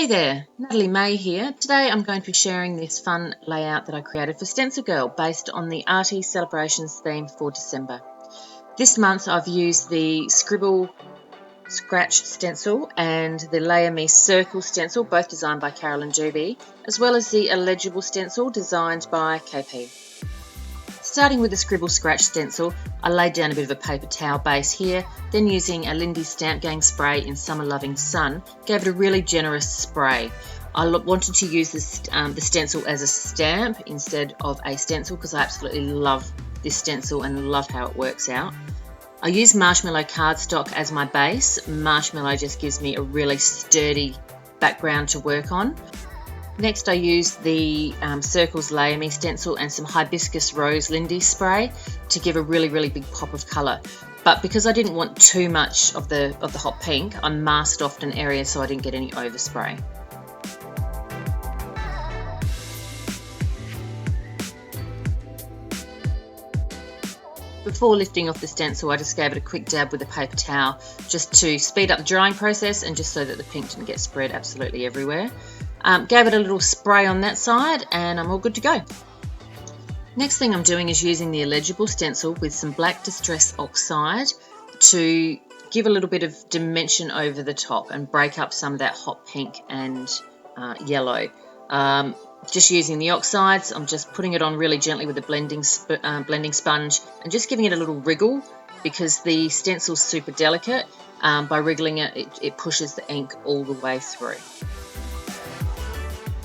Hey there, Natalie May here. Today I'm going to be sharing this fun layout that I created for Stencil Girl based on the Arty Celebrations theme for December. This month I've used the Scribble Scratch stencil and the Layer Me Circle stencil, both designed by Carolyn Dubey, as well as the Illegible stencil designed by KP. Starting with the Scribble Scratch stencil, I laid down a bit of a paper towel base here, then using a Lindy Stamp Gang spray in Summer Loving Sun, gave it a really generous spray. I wanted to use this, the stencil as a stamp instead of a stencil because I absolutely love this stencil and love how it works out. I used marshmallow cardstock as my base. Marshmallow just gives me a really sturdy background to work on. Next I used the Circles Layer Me stencil and some Hibiscus Rose Lindy spray to give a really big pop of colour. But because I didn't want too much of the hot pink, I masked off an area so I didn't get any overspray. Before lifting off the stencil, I just gave it a quick dab with a paper towel just to speed up the drying process and just so that the pink didn't get spread absolutely everywhere. Gave it a little spray on that side and I'm all good to go. Next thing I'm doing is using the Illegible stencil with some black Distress Oxide to give a little bit of dimension over the top and break up some of that hot pink and yellow. Just using the oxides, I'm just putting it on really gently with a blending sponge and just giving it a little wriggle because the stencil's super delicate. By wriggling it pushes the ink all the way through.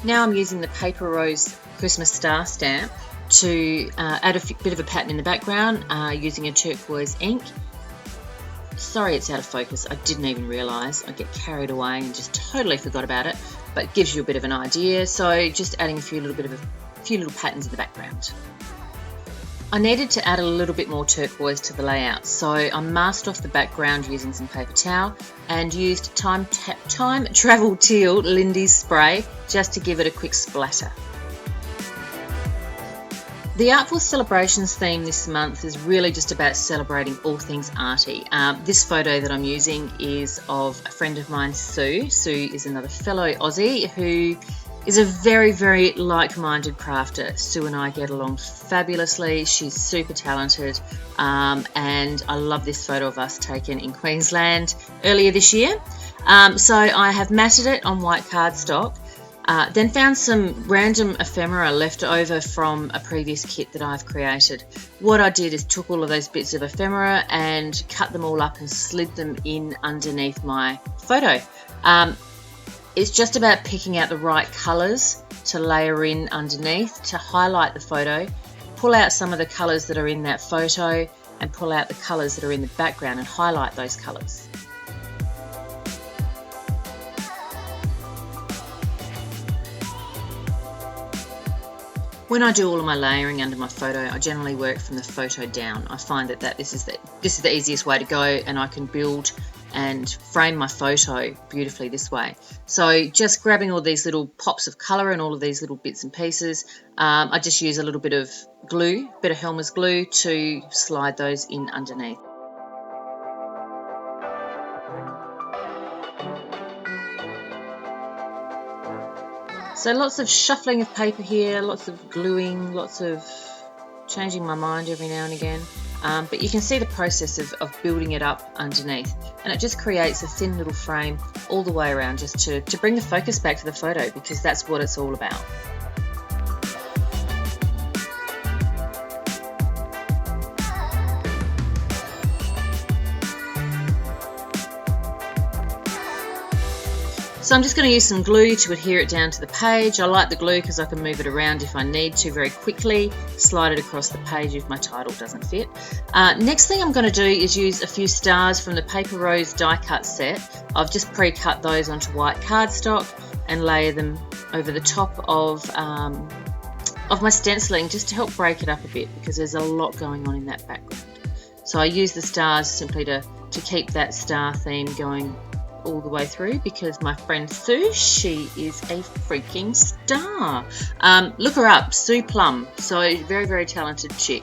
Now I'm using the Paper Rose Christmas Star stamp to add a bit of a pattern in the background using a turquoise ink. Sorry it's out of focus, I didn't even realise. I get carried away and just totally forgot about it, but it gives you a bit of an idea. So just adding a few little patterns in the background. I needed to add a little bit more turquoise to the layout, so I masked off the background using some paper towel and used Time Travel Teal Lindys spray just to give it a quick splatter. The Artful Celebrations theme this month is really just about celebrating all things arty. This photo that I'm using is of a friend of mine, Sue. Sue is another fellow Aussie who is a very like-minded crafter. Sue and I get along fabulously. She's super talented and I love this photo of us taken in Queensland earlier this year. So I have matted it on white cardstock, then found some random ephemera left over from a previous kit that I've created. What I did is took all of those bits of ephemera and cut them all up and slid them in underneath my photo. It's just about picking out the right colours to layer in underneath to highlight the photo, pull out some of the colours that are in that photo and pull out the colours that are in the background and highlight those colours. When I do all of my layering under my photo, I generally work from the photo down. I find that this is the easiest way to go and I can build and frame my photo beautifully this way. So just grabbing all these little pops of colour and all of these little bits and pieces, I just use a little bit of glue, a bit of Helmer's glue to slide those in underneath. So lots of shuffling of paper here, lots of gluing, lots of changing my mind every now and again. But you can see the process of building it up underneath, and it just creates a thin little frame all the way around just to bring the focus back to the photo, because that's what it's all about. So I'm just going to use some glue to adhere it down to the page. I like the glue because I can move it around if I need to very quickly, slide it across the page if my title doesn't fit. Next thing I'm going to do is use a few stars from the Paper Rose die cut set. I've just pre-cut those onto white cardstock and layer them over the top of my stenciling just to help break it up a bit, because there's a lot going on in that background. So I use the stars simply to keep that star theme going all the way through, because my friend Sue, she is a freaking star. Look her up, Sue Plum. So very talented chick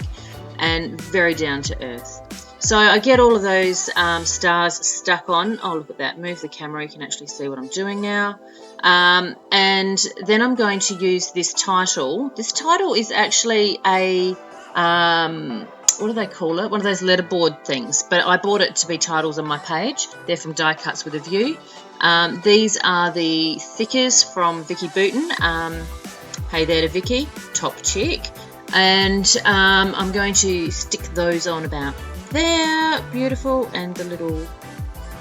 and very down to earth. So I get all of those stars stuck on. Oh, look at that. Move the camera. You can actually see what I'm doing now. And then I'm going to use this title. This title is actually a, what do they call it? One of those letterboard things. But I bought it to be titles on my page. They're from Die Cuts with a View. These are the thickers from Vicky Booten. Hey there to Vicky, top chick. And I'm going to stick those on about there. Beautiful. And the little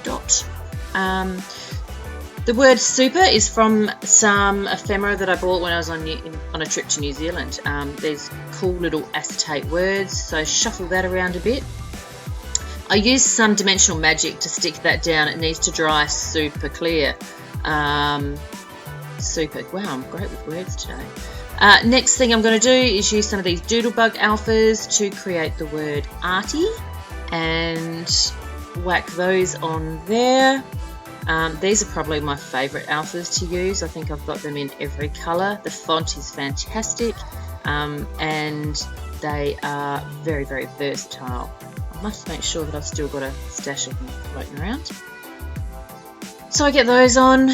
dot. The word super is from some ephemera that I bought when I was on a trip to New Zealand. There's cool little acetate words, so shuffle that around a bit. I used some dimensional magic to stick that down. It needs to dry super clear. Super. Wow, I'm great with words today. Next thing I'm going to do is use some of these Doodlebug alphas to create the word arty and whack those on there. These are probably my favourite alphas to use. I think I've got them in every colour. The font is fantastic, and they are very, very versatile. I must make sure that I've still got a stash of them floating around. So I get those on,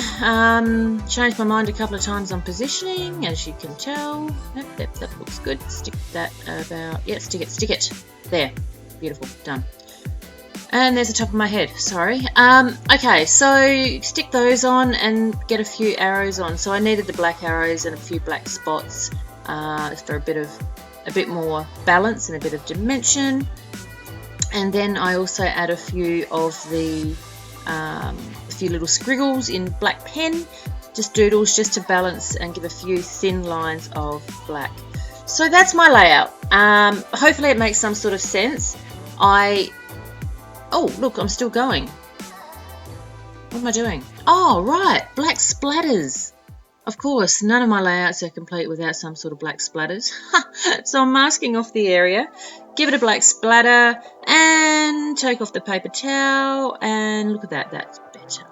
change my mind a couple of times on positioning, as you can tell. Yep, that looks good. Stick that about, yeah, stick it. There, beautiful, done. And there's the top of my head, sorry. Okay, so stick those on and get a few arrows on. So I needed the black arrows and a few black spots for a bit more balance and a bit of dimension. And then I also add a few of the little squiggles in black pen, just doodles, just to balance and give a few thin lines of black. So that's my layout. Hopefully it makes some sort of sense. Oh, look, I'm still going. What am I doing? Oh, right, black splatters. Of course, none of my layouts are complete without some sort of black splatters. So I'm masking off the area, give it a black splatter, and take off the paper towel, and look at that, that's better.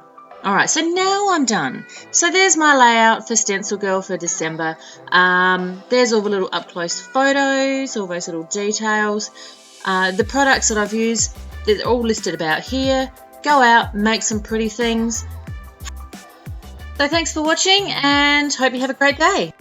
All right, so now I'm done. So there's my layout for Stencil Girl for December. There's all the little up-close photos, all those little details. The products that I've used, they're all listed about here. Go out, make some pretty things. So thanks for watching and hope you have a great day.